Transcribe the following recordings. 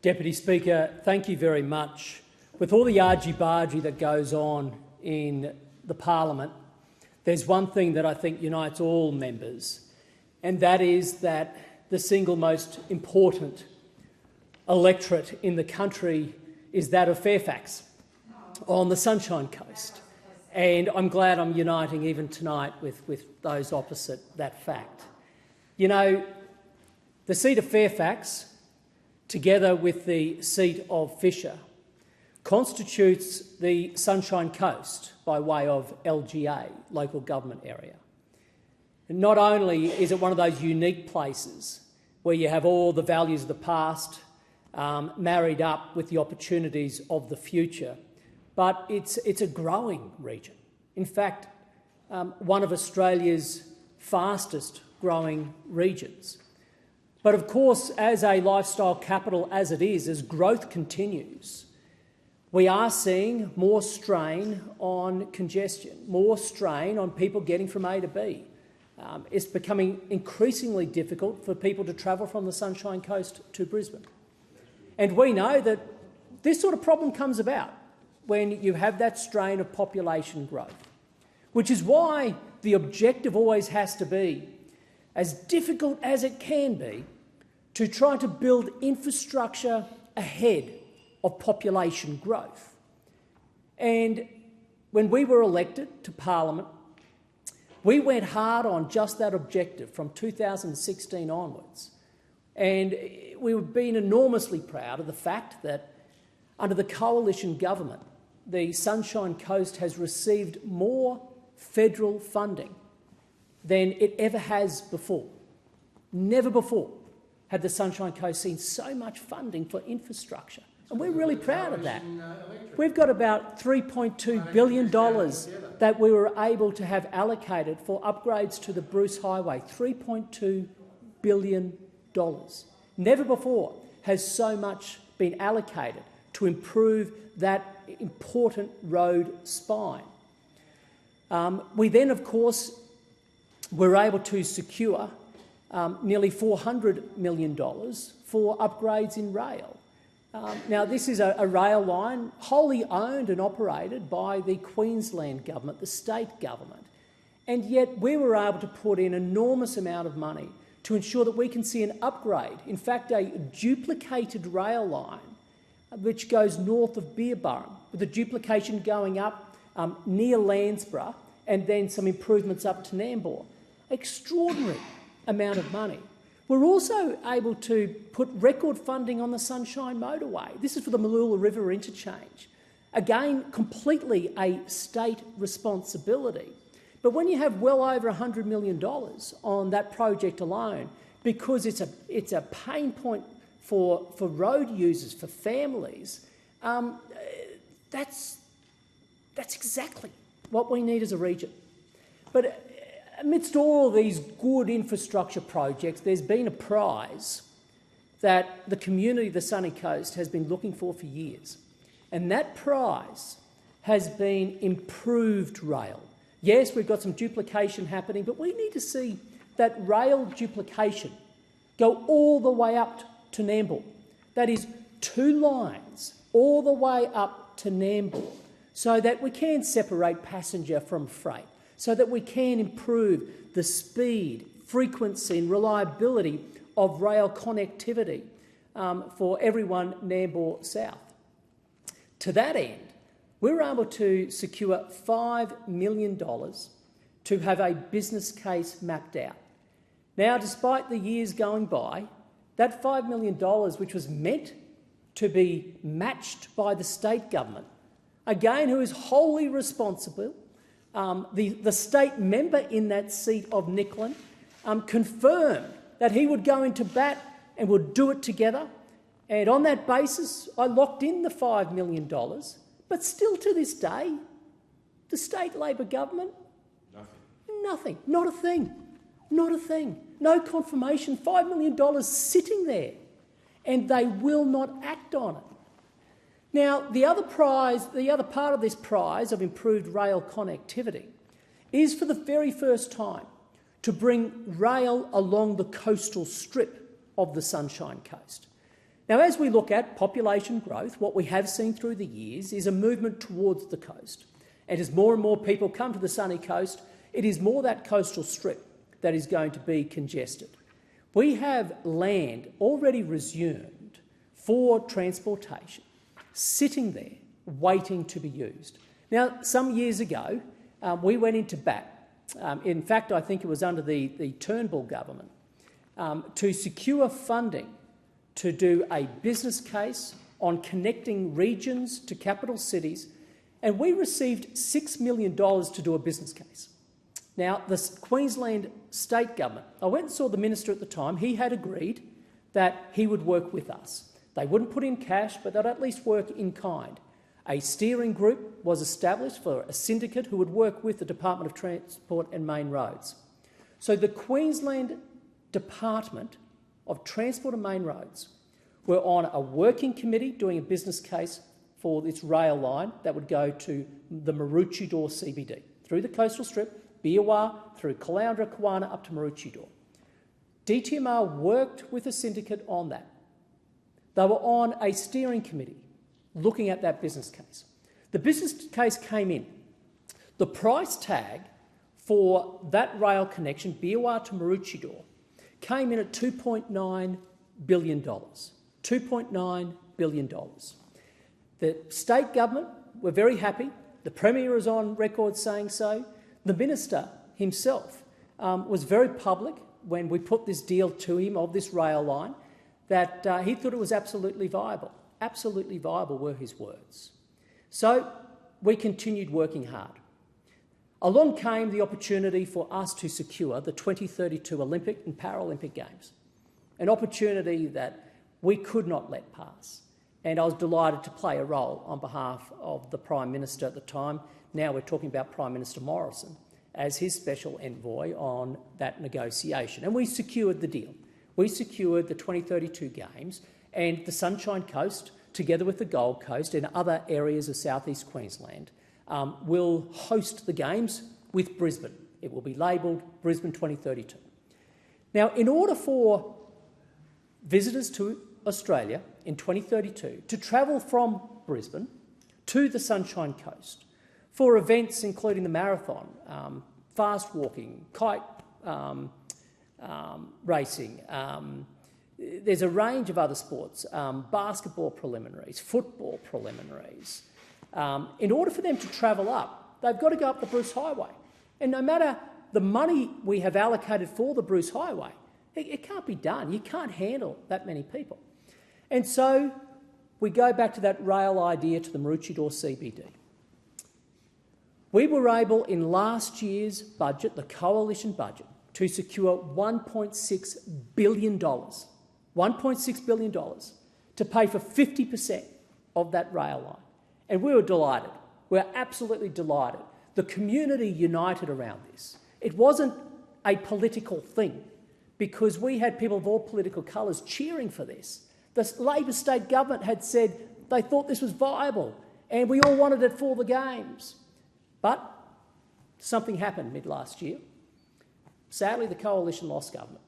Deputy Speaker, thank you very much. With all the argy-bargy that goes on in the parliament, there's one thing that I think unites all members, and that is that the single most important electorate in the country is that of Fairfax on the Sunshine Coast. And I'm glad I'm uniting even tonight with those opposite that fact. You know, the seat of Fairfax, together with the seat of Fisher, constitutes the Sunshine Coast by way of LGA, local government area. And not only is it one of those unique places where you have all the values of the past married up with the opportunities of the future, but it's a growing region. In fact, one of Australia's fastest growing regions. But of course, as a lifestyle capital as it is, as growth continues, we are seeing more strain on congestion, more strain on people getting from A to B. It's becoming increasingly difficult for people to travel from the Sunshine Coast to Brisbane. And we know that this sort of problem comes about when you have that strain of population growth, which is why the objective always has to be, as difficult as it can be, to try to build infrastructure ahead of population growth. And when we were elected to Parliament, we went hard on just that objective from 2016 onwards. And we've been enormously proud of the fact that under the coalition government, the Sunshine Coast has received more federal funding than it ever has before. Never before had the Sunshine Coast seen so much funding for infrastructure. And we're really proud of that. We've got about $3.2 billion that we were able to have allocated for upgrades to the Bruce Highway. $3.2 billion. Never before has so much been allocated to improve that important road spine. We then, of course, were able to secure nearly $400 million for upgrades in rail. Now, this is a rail line wholly owned and operated by the Queensland government, the state government, and yet we were able to put in an enormous amount of money to ensure that we can see an upgrade, in fact a duplicated rail line which goes north of Beerwah, with a duplication going up near Landsborough and then some improvements up to Nambour. Extraordinary amount of money. We're also able to put record funding on the Sunshine Motorway. This is for the Malula River interchange. Again, completely a state responsibility. But when you have well over $100 million on that project alone, because it's a pain point for road users, for families, that's exactly what we need as a region. But amidst all these good infrastructure projects, there's been a prize that the community of the Sunny Coast has been looking for years. And that prize has been improved rail. Yes, we've got some duplication happening, but we need to see that rail duplication go all the way up to Nambour. That is 2 lines all the way up to Nambour, so that we can separate passenger from freight, so that we can improve the speed, frequency and reliability of rail connectivity for everyone Nambour South. To that end, we were able to secure $5 million to have a business case mapped out. Now, despite the years going by, that $5 million, which was meant to be matched by the state government, again, who is wholly responsible, the state member in that seat of Nicklin confirmed that he would go into bat and would do it together. And on that basis, I locked in the $5 million. But still to this day, the state Labor government, nothing, not a thing, not a thing. No confirmation, $5 million sitting there, and they will not act on it. Now, the other part of this prize of improved rail connectivity is for the very first time to bring rail along the coastal strip of the Sunshine Coast. Now, as we look at population growth, what we have seen through the years is a movement towards the coast. And as more and more people come to the sunny coast, it is more that coastal strip that is going to be congested. We have land already resumed for transportation, sitting there, waiting to be used. Now, some years ago, we went into bat. In fact, I think it was under the Turnbull government, to secure funding to do a business case on connecting regions to capital cities, and we received $6 million to do a business case. Now, the Queensland state government, I went and saw the minister at the time. He had agreed that he would work with us. They wouldn't put in cash, but they'd at least work in kind. A steering group was established for a syndicate who would work with the Department of Transport and Main Roads. So the Queensland Department of Transport and Main Roads were on a working committee doing a business case for this rail line that would go to the Maroochydore CBD, through the coastal strip, Beerwah, through Caloundra, Kawana, up to Maroochydore. DTMR worked with a syndicate on that. They were on a steering committee looking at that business case. The business case came in. The price tag for that rail connection, Beerwah to Maroochydore, came in at $2.9 billion. $2.9 billion. The state government were very happy. The Premier is on record saying so. The Minister himself was very public when we put this deal to him of this rail line, that he thought it was absolutely viable. Absolutely viable were his words. So we continued working hard. Along came the opportunity for us to secure the 2032 Olympic and Paralympic Games, an opportunity that we could not let pass. And I was delighted to play a role on behalf of the Prime Minister at the time. Now we're talking about Prime Minister Morrison as his special envoy on that negotiation. And we secured the deal. We secured the 2032 Games, and the Sunshine Coast, together with the Gold Coast and other areas of southeast Queensland, will host the Games with Brisbane. It will be labelled Brisbane 2032. Now, in order for visitors to Australia in 2032 to travel from Brisbane to the Sunshine Coast for events including the marathon, fast walking, kite racing, there's a range of other sports, basketball preliminaries, football preliminaries. In order for them to travel up, they've got to go up the Bruce Highway. And no matter the money we have allocated for the Bruce Highway, it can't be done. You can't handle that many people. And so we go back to that rail idea to the Maroochydore CBD. We were able, in last year's budget, the coalition budget, to secure $1.6 billion, $1.6 billion to pay for 50% of that rail line. And we were delighted. We were absolutely delighted. The community united around this. It wasn't a political thing, because we had people of all political colours cheering for this. The Labor state government had said they thought this was viable and we all wanted it for the Games. But something happened mid-last year. Sadly, the coalition lost government.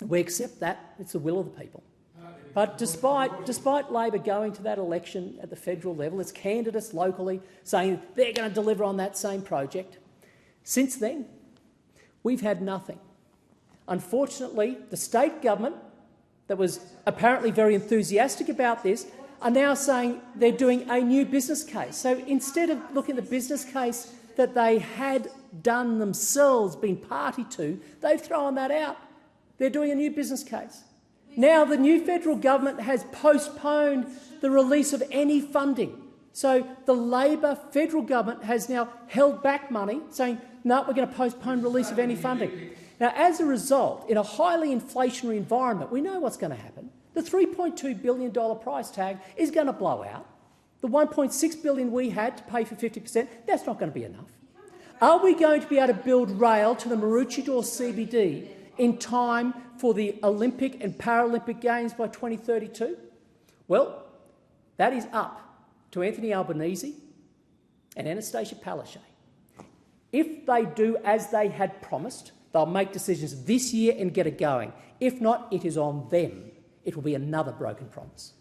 We accept that. It's the will of the people. But despite Labor going to that election at the federal level, its candidates locally saying they're going to deliver on that same project, since then, we've had nothing. Unfortunately, the state government, that was apparently very enthusiastic about this, are now saying they're doing a new business case. So instead of looking at the business case that they had done themselves, been party to, they've thrown that out. They're doing a new business case. Now the new federal government has postponed the release of any funding. So the Labor federal government has now held back money, saying, no, we're going to postpone release of any funding. Now, as a result, in a highly inflationary environment, we know what's going to happen. The $3.2 billion price tag is going to blow out. The $1.6 billion we had to pay for 50%, that's not going to be enough. Are we going to be able to build rail to the Maroochydore CBD in time for the Olympic and Paralympic Games by 2032? Well, that is up to Anthony Albanese and Anastasia Palaszczuk. If they do as they had promised, they'll make decisions this year and get it going. If not, it is on them. it will be another broken promise.